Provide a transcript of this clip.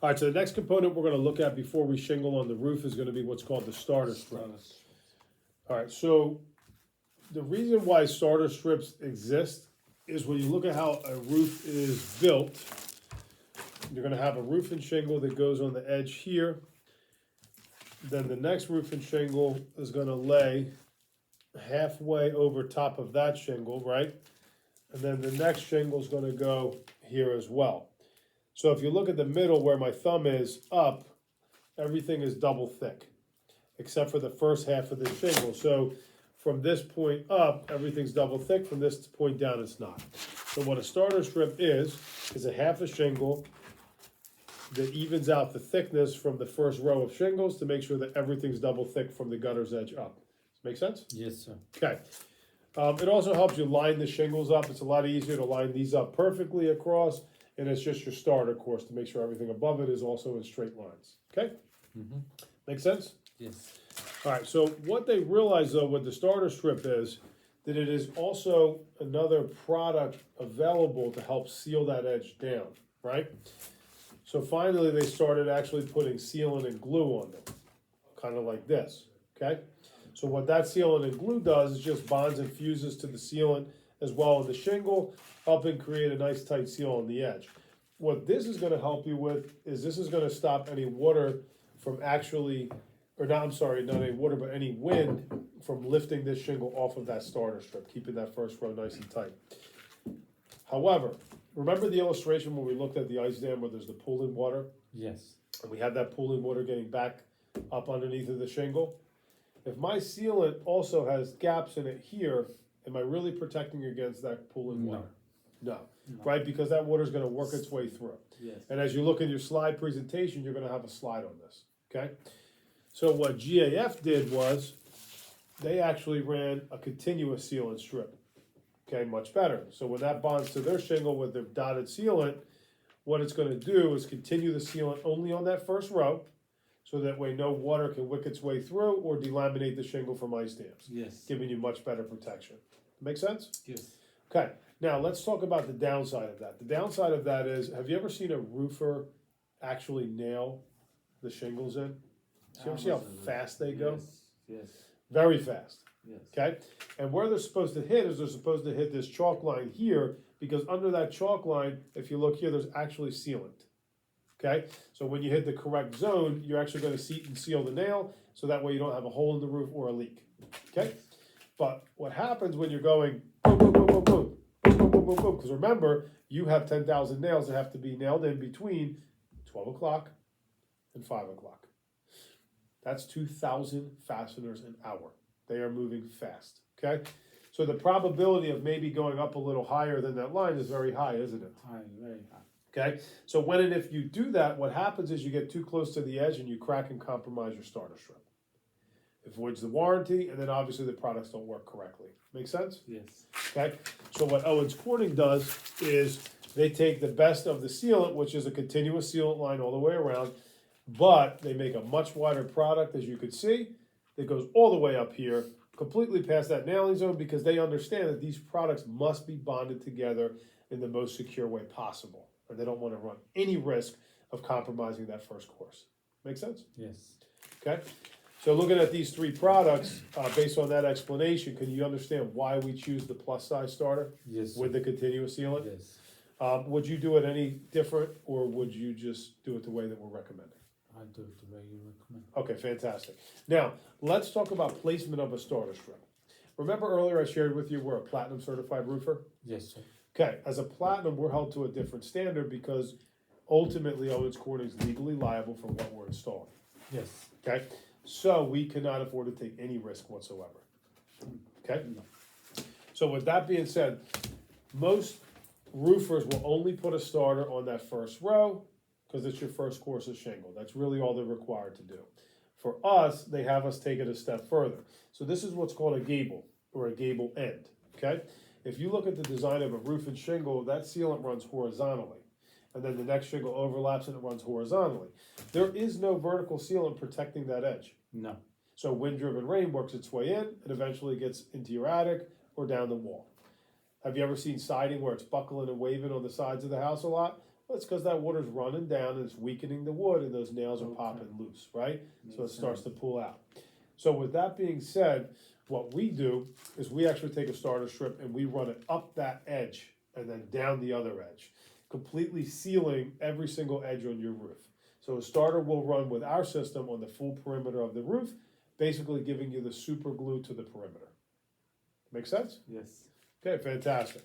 All right, so the next component we're going to look at before we shingle on the roof is going to be what's called the starter strip. All right, so the reason why starter strips exist is when you look at how a roof is built, you're going to have a roof and shingle that goes on the edge here. Then the next roof and shingle is going to lay halfway over top of that shingle, right? And then the next shingle is going to go here as well. So if you look at the middle where my thumb is up, everything is double thick, except for the first half of the shingle. So from this point up, everything's double thick. From this point down, it's not. So what a starter strip is a half a shingle that evens out the thickness from the first row of shingles to make sure that everything's double thick from the gutter's edge up. Make sense? Yes, sir. Okay. It also helps you line the shingles up. It's a lot easier to line these up perfectly across, and it's just your starter course to make sure everything above it is also in straight lines. Okay? Make sense? Yes. All right, so what they realize though with the starter strip is that it is also another product available to help seal that edge down, right? So finally they started actually putting sealant and glue on them, kind of like this, okay? So what that sealant and glue does is just bonds and fuses to the sealant as well as the shingle, helping create a nice tight seal on the edge. What this is gonna help you with is this is gonna stop any water from actually, or not, I'm sorry, not any water, but any wind from lifting this shingle off of that starter strip, keeping that first row nice and tight. However, remember the illustration where we looked at the ice dam where there's the pooling water? Yes. And we had that pooling water getting back up underneath of the shingle? If my sealant also has gaps in it here, am I really protecting against that pooling water? No, right? Because that water's gonna work its way through. Yes. And as you look in your slide presentation, you're gonna have a slide on this, okay? So what GAF did was, they actually ran a continuous sealant strip, okay, much better. So when that bonds to their shingle with their dotted sealant, what it's gonna do is continue the sealant only on that first row, so that way no water can wick its way through or delaminate the shingle from ice dams, Yes. giving you much better protection. Make sense? Yes. Okay, now let's talk about the downside of that. The downside of that is, have you ever seen a roofer actually nail the shingles in? So you ever see how fast they go? Yes. Yes. Very fast, Yes. okay? And where they're supposed to hit is they're supposed to hit this chalk line here, because under that chalk line, if you look here, there's actually sealant. Okay, so when you hit the correct zone, you're actually going to seat and seal the nail, so that way you don't have a hole in the roof or a leak. Okay, but what happens when you're going boom, boom, boom, boom, boom, boom, boom, boom, boom, boom? Because remember, you have 10,000 nails that have to be nailed in between 12 o'clock and 5 o'clock. That's 2,000 fasteners an hour. They are moving fast. Okay, so the probability of maybe going up a little higher than that line is very high, isn't it? High, very high. Okay, so when and if you do that, what happens is you get too close to the edge and you crack and compromise your starter strip. It voids the warranty, and then obviously the products don't work correctly. Make sense? Yes. Okay, so what Owens Corning does is they take the best of the sealant, which is a continuous sealant line all the way around, but they make a much wider product, as you can see, that goes all the way up here, completely past that nailing zone, because they understand that these products must be bonded together in the most secure way possible. Or they don't want to run any risk of compromising that first course. Make sense? Yes. Okay? So looking at these three products, based on that explanation, can you understand why we choose the plus size starter Yes. with the continuous sealant? Yes. Would you do it any different, or would you just do it the way that we're recommending? I do it the way you recommend. Okay, fantastic. Now, let's talk about placement of a starter strip. Remember earlier I shared with you we're a platinum certified roofer? Yes, sir. Okay, as a platinum, we're held to a different standard because ultimately Owens Corning is legally liable for what we're installing. Yes. Okay, so we cannot afford to take any risk whatsoever. Okay, No. so with that being said, most roofers will only put a starter on that first row because it's your first course of shingle. That's really all they're required to do. For us, they have us take it a step further. So this is what's called a gable or a gable end. Okay. If you look at the design of a roof and shingle, that sealant runs horizontally. And then the next shingle overlaps and it runs horizontally. There is no vertical sealant protecting that edge. No. So wind-driven rain works its way in and eventually gets into your attic or down the wall. Have you ever seen siding where it's buckling and waving on the sides of the house a lot? Well, it's because that water's running down and it's weakening the wood and those nails are popping loose, right? So it starts to pull out. So with that being said, what we do is we actually take a starter strip and we run it up that edge and then down the other edge, completely sealing every single edge on your roof. So a starter will run with our system on the full perimeter of the roof, basically giving you the super glue to the perimeter. Make sense? Yes. Okay, fantastic.